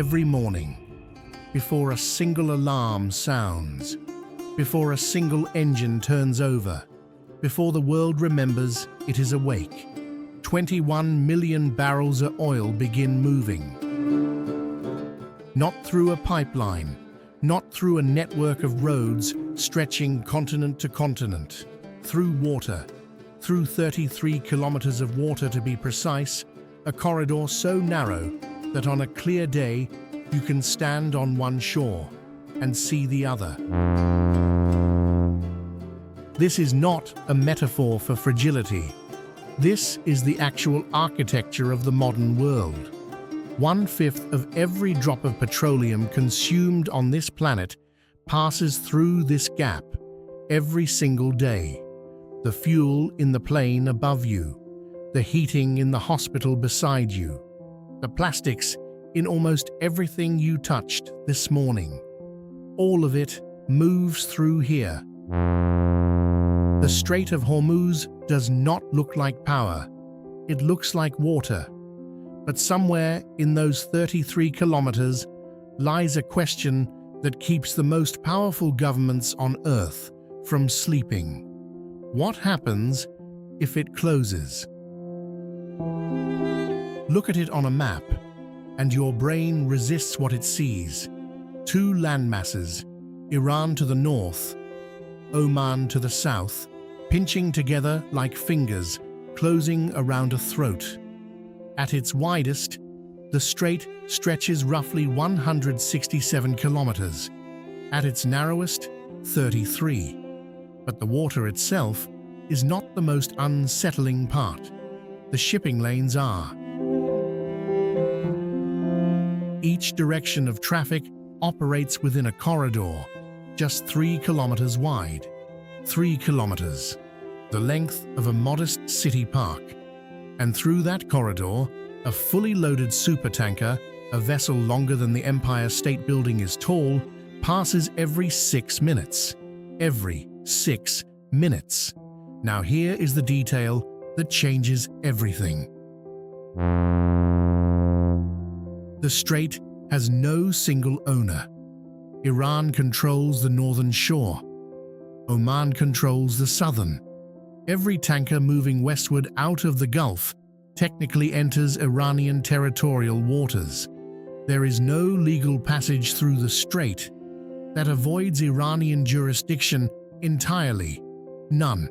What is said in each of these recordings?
every morning, before a single alarm sounds, before a single engine turns over, before the world remembers it is awake. 21 million barrels of oil begin moving. Not through a pipeline, not through a network of roads stretching continent to continent, through water, through 33 kilometers of water to be precise, a corridor so narrow that on a clear day you can stand on one shore and see the other. This is not a metaphor for fragility. This is the actual architecture of the modern world. 1/5 of every drop of petroleum consumed on this planet passes through this gap every single day. The fuel in the plane above you, the heating in the hospital beside you, the plastics in almost everything you touched this morning. All of it moves through here. The Strait of Hormuz does not look like power. It looks like water. But somewhere in those 33 kilometers lies a question that keeps the most powerful governments on Earth from sleeping. What happens if it closes? Look at it on a map, and your brain resists what it sees. Two landmasses, Iran to the north, Oman to the south, pinching together like fingers, closing around a throat. At its widest, the strait stretches roughly 167 kilometers. At its narrowest, 33. But the water itself is not the most unsettling part. The shipping lanes are. Each direction of traffic operates within a corridor, just 3 kilometers wide. 3 kilometers, the length of a modest city park. And through that corridor, a fully loaded supertanker, a vessel longer than the Empire State Building is tall, passes every 6 minutes. Every 6 minutes. Now here is the detail that changes everything. The strait has no single owner. Iran controls the northern shore. Oman controls the southern. Every tanker moving westward out of the Gulf technically enters Iranian territorial waters. There is no legal passage through the strait that avoids Iranian jurisdiction entirely. None.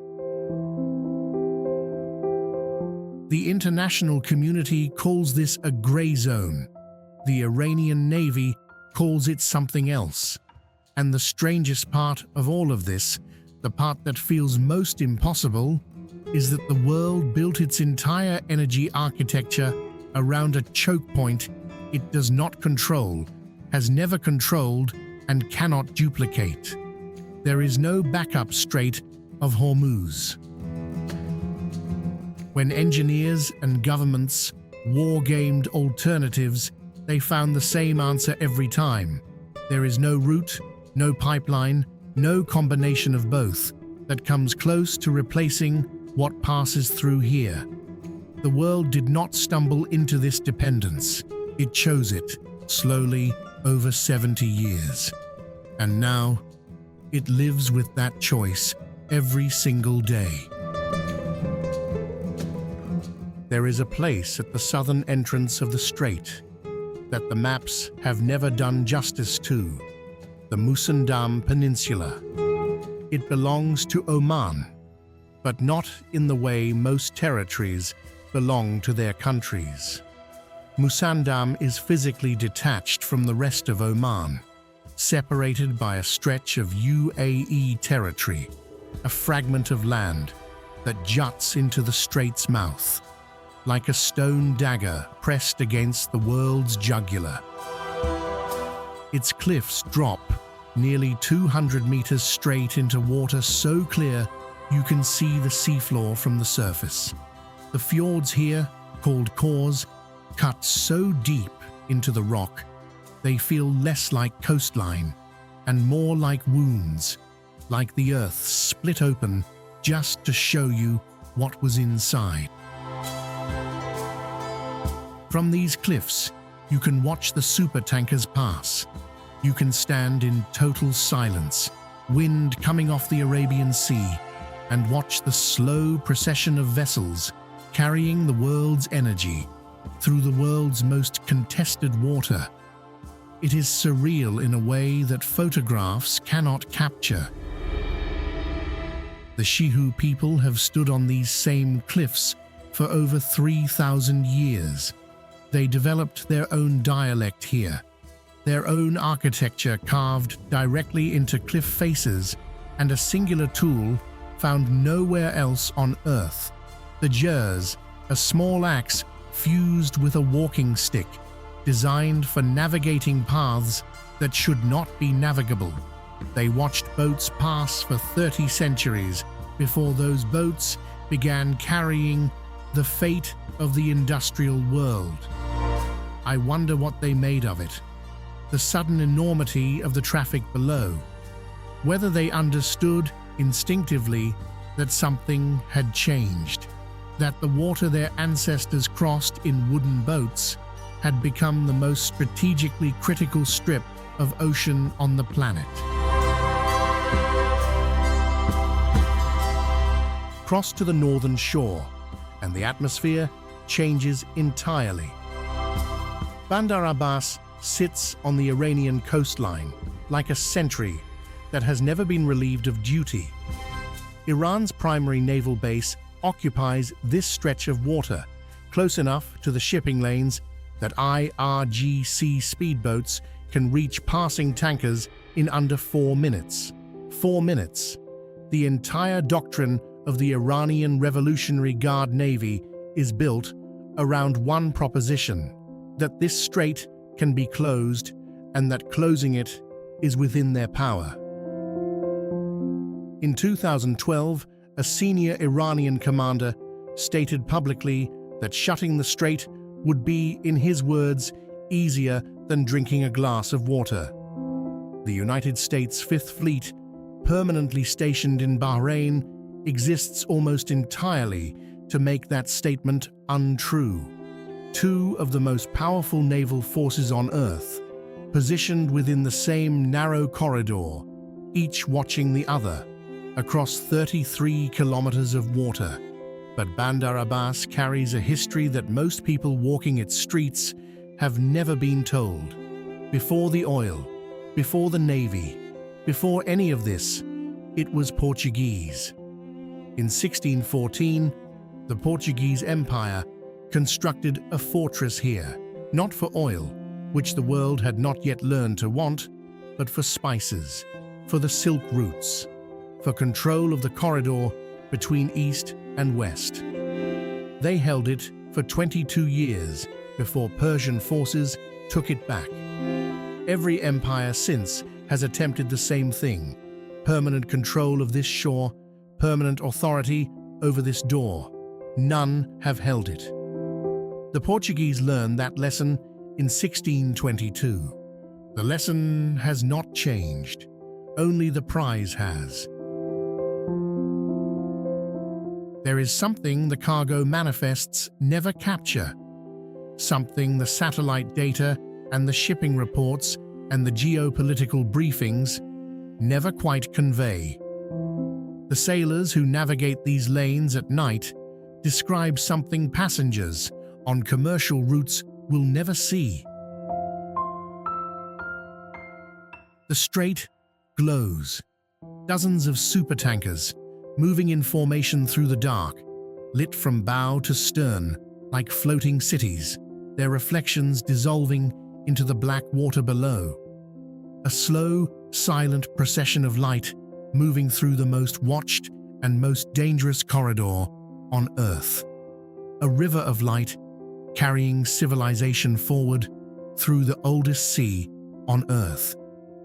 The international community calls this a gray zone. The Iranian Navy calls it something else. And the strangest part of all of this, the part that feels most impossible, is that the world built its entire energy architecture around a choke point it does not control, has never controlled, and cannot duplicate. There is no backup Strait of Hormuz. When engineers and governments war-gamed alternatives, they found the same answer every time. There is no route, no pipeline, no combination of both that comes close to replacing what passes through here. The world did not stumble into this dependence. It chose it, slowly, over 70 years. And now, it lives with that choice every single day. There is a place at the southern entrance of the strait that the maps have never done justice to, the Musandam Peninsula. It belongs to Oman, but not in the way most territories belong to their countries. Musandam is physically detached from the rest of Oman, separated by a stretch of UAE territory, a fragment of land that juts into the strait's mouth, like a stone dagger pressed against the world's jugular. Its cliffs drop nearly 200 meters straight into water so clear you can see the seafloor from the surface. The fjords here, called khors, cut so deep into the rock they feel less like coastline and more like wounds, like the earth split open just to show you what was inside. From these cliffs, You can watch the supertankers pass. You can stand in total silence, wind coming off the Arabian Sea, and watch the slow procession of vessels carrying the world's energy through the world's most contested water. It is surreal in a way that photographs cannot capture. The Shihu people have stood on these same cliffs for over 3,000 years. They developed their own dialect here, their own architecture carved directly into cliff faces, and a singular tool found nowhere else on Earth. The jers, a small axe fused with a walking stick, designed for navigating paths that should not be navigable. They watched boats pass for 30 centuries before those boats began carrying the fate of the industrial world. I wonder what they made of it. The sudden enormity of the traffic below. Whether they understood instinctively that something had changed, that the water their ancestors crossed in wooden boats had become the most strategically critical strip of ocean on the planet. Cross to the northern shore, and the atmosphere changes entirely. Bandar Abbas sits on the Iranian coastline like a sentry that has never been relieved of duty. Iran's primary naval base occupies this stretch of water, close enough to the shipping lanes that IRGC speedboats can reach passing tankers in under 4 minutes. 4 minutes. The entire doctrine of the Iranian Revolutionary Guard Navy is built around one proposition: that this strait can be closed and that closing it is within their power. In 2012, a senior Iranian commander stated publicly that shutting the strait would be, in his words, easier than drinking a glass of water. The United States Fifth Fleet, permanently stationed in Bahrain, exists almost entirely to make that statement untrue. Two of the most powerful naval forces on Earth, positioned within the same narrow corridor, each watching the other, across 33 kilometers of water. But Bandar Abbas carries a history that most people walking its streets have never been told. Before the oil, before the navy, before any of this, it was Portuguese. In 1614, the Portuguese Empire constructed a fortress here, not for oil, which the world had not yet learned to want, but for spices, for the silk routes, for control of the corridor between East and West. They held it for 22 years before Persian forces took it back. Every empire since has attempted the same thing: permanent control of this shore, permanent authority over this door. None have held it. The Portuguese learned that lesson in 1622. The lesson has not changed. Only the prize has. There is something the cargo manifests never capture, something the satellite data and the shipping reports and the geopolitical briefings never quite convey. The sailors who navigate these lanes at night describe something passengers on commercial routes will never see. The strait glows. Dozens of supertankers moving in formation through the dark, lit from bow to stern like floating cities, their reflections dissolving into the black water below. A slow, silent procession of light moving through the most watched and most dangerous corridor on Earth. A river of light carrying civilization forward through the oldest sea on Earth.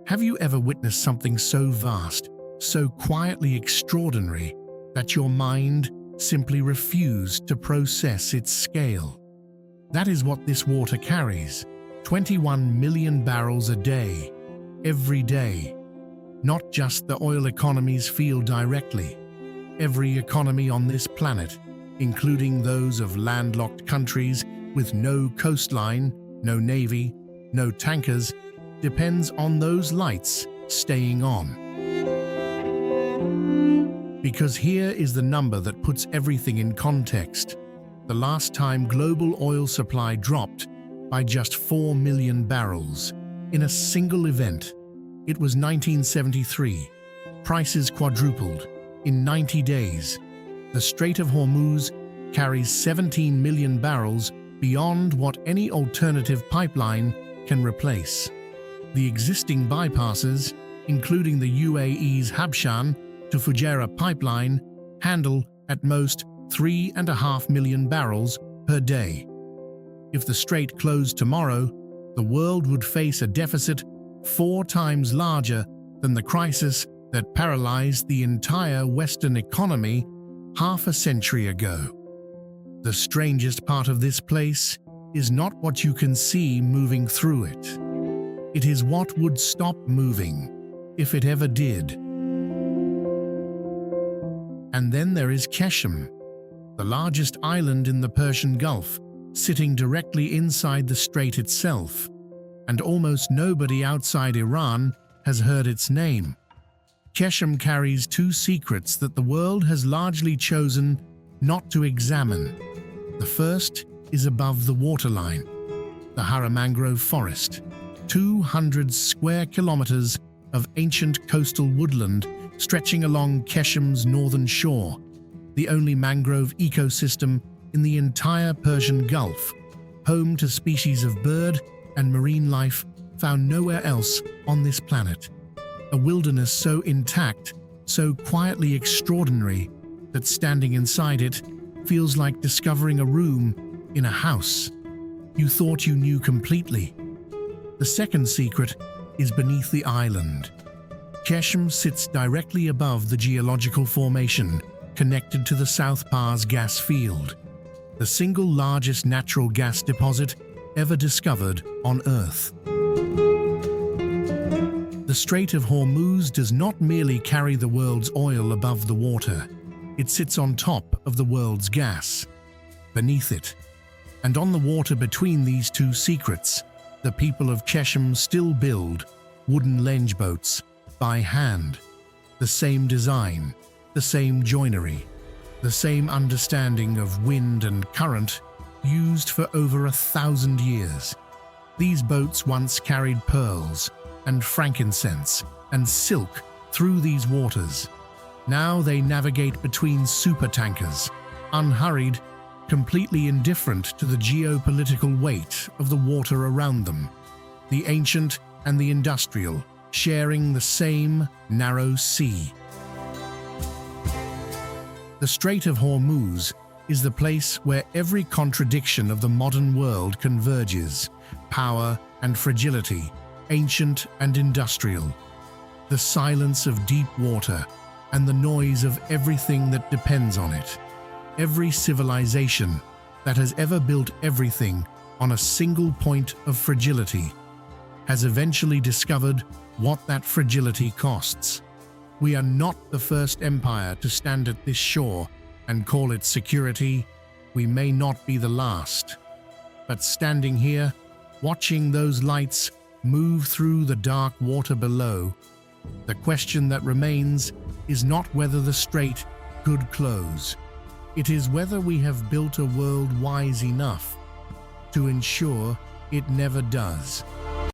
Have you ever witnessed something so vast, so quietly extraordinary, that your mind simply refused to process its scale? That is what this water carries. 21 million barrels a day, every day. Not just the oil economies feel directly. Every economy on this planet, including those of landlocked countries with no coastline, no navy, no tankers, depends on those lights staying on. Because here is the number that puts everything in context. The last time global oil supply dropped by just 4 million barrels in a single event, it was 1973. Prices quadrupled in 90 days. The Strait of Hormuz carries 17 million barrels beyond what any alternative pipeline can replace. The existing bypasses, including the UAE's Habshan to Fujairah pipeline, handle at most 3.5 million barrels per day. If the strait closed tomorrow, the world would face a deficit 4 times larger than the crisis that paralyzed the entire Western economy half a century ago. The strangest part of this place is not what you can see moving through it. It is what would stop moving, if it ever did. And then there is Keshem, the largest island in the Persian Gulf, sitting directly inside the strait itself, and almost nobody outside Iran has heard its name. Keshem carries 2 secrets that the world has largely chosen not to examine. The first is above the waterline, the Hara mangrove forest, 200 square kilometers of ancient coastal woodland stretching along Keshem's northern shore, the only mangrove ecosystem in the entire Persian Gulf, home to species of bird and marine life found nowhere else on this planet. A wilderness so intact, so quietly extraordinary, that standing inside it feels like discovering a room in a house you thought you knew completely. The second secret is beneath the island. Keshem sits directly above the geological formation connected to the South Pars gas field, the single largest natural gas deposit ever discovered on Earth. The Strait of Hormuz does not merely carry the world's oil above the water, it sits on top of the world's gas. Beneath it, and on the water between these 2 secrets, the people of Keshem still build wooden lenge boats by hand. The same design, the same joinery, the same understanding of wind and current used for over 1,000 years. These boats once carried pearls and frankincense and silk through these waters. Now they navigate between supertankers, unhurried, completely indifferent to the geopolitical weight of the water around them. The ancient and the industrial sharing the same narrow sea. The Strait of Hormuz is the place where every contradiction of the modern world converges: power and fragility, ancient and industrial, the silence of deep water and the noise of everything that depends on it. Every civilization that has ever built everything on a single point of fragility has eventually discovered what that fragility costs. We are not the first empire to stand at this shore and call it security. We may not be the last. But standing here, watching those lights move through the dark water below, the question that remains is not whether the strait could close. It is whether we have built a world wise enough to ensure it never does.